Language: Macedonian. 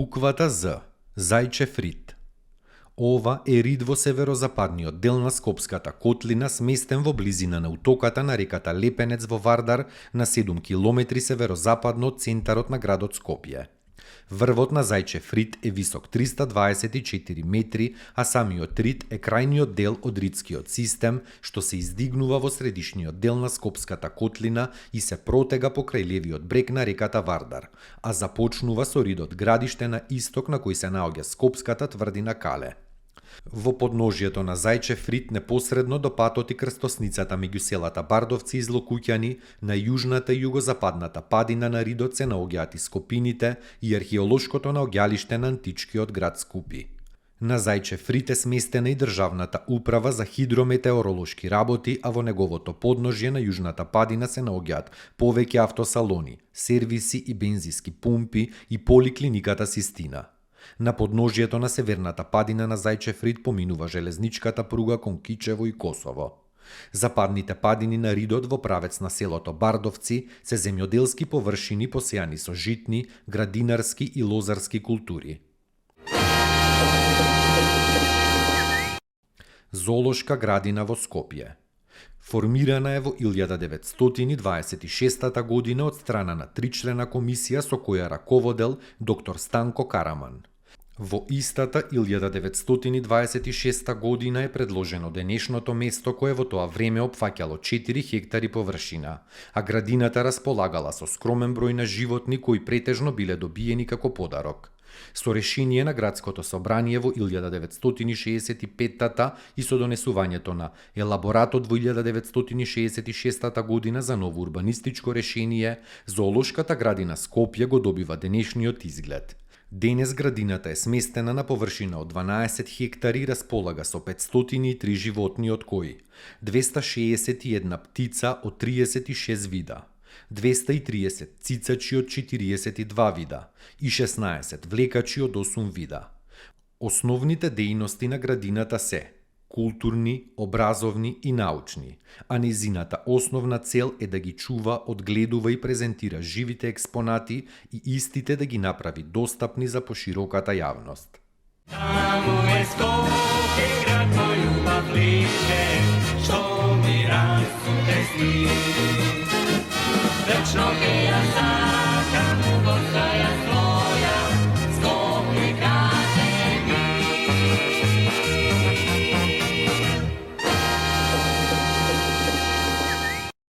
Буквата З. Зајчев рид. Ова е рид во северозападниот дел на Скопската котлина, сместен во близина на утоката на реката Лепенец во Вардар, на 7 километри северозападно од центарот на градот Скопје. Врвот на Зајчев рид е висок 324 метри, а самиот рид е крајниот дел од ридскиот систем, што се издигнува во средишниот дел на Скопската котлина и се протега покрај левиот брег на реката Вардар, а започнува со ридот Градиште на исток, на кој се наоѓа Скопската тврдина Кале. Во подножјето на Зајчев рид, непосредно до патот и крстосницата меѓу селата Бардовци и Злокуќани, на јужната и југозападната падина на ридот се наоѓаат и скопините и археолошкото наоѓалиште на античкиот град Скупи. На Зајчев рид е сместена и државната управа за хидрометеоролошки работи, а во неговото подножје на јужната падина се наоѓаат повеќе автосалони, сервиси и бензиски пумпи и поликлиниката Систина. На подножјето на северната падина на Зајчев рид поминува железничката пруга кон Кичево и Косово. Западните падини на ридот во правец на селото Бардовци се земјоделски површини посејани со житни, градинарски и лозарски култури. Зоолошка градина во Скопје. Формирана е во 1926 година од страна на тричлена комисија со која раководел доктор Станко Караман. Во истата 1926 година е предложено денешното место кое во тоа време опфаќало 4 хектари површина, а градината располагала со скромен број на животни кои претежно биле добиени како подарок. Со решение на градското собрание во 1965 и со донесувањето на елаборатот во 1966 година за ново урбанистичко решение, зоолошката градина Скопје го добива денешниот изглед. Денес градината е сместена на површина од 12 хектари и располага со 503 животни, од кои 261 птица од 36 вида, 230 цицачи од 42 вида и 16 влекачи од 8 вида. Основните дејности на градината се културни, образовни и научни, а незината основна цел е да ги чува, одгледува и презентира живите експонати и истите да ги направи достапни за пошироката јавност. Таму е Скопје, град мој љубав лише, што ми расте сни. Вечно ќе ја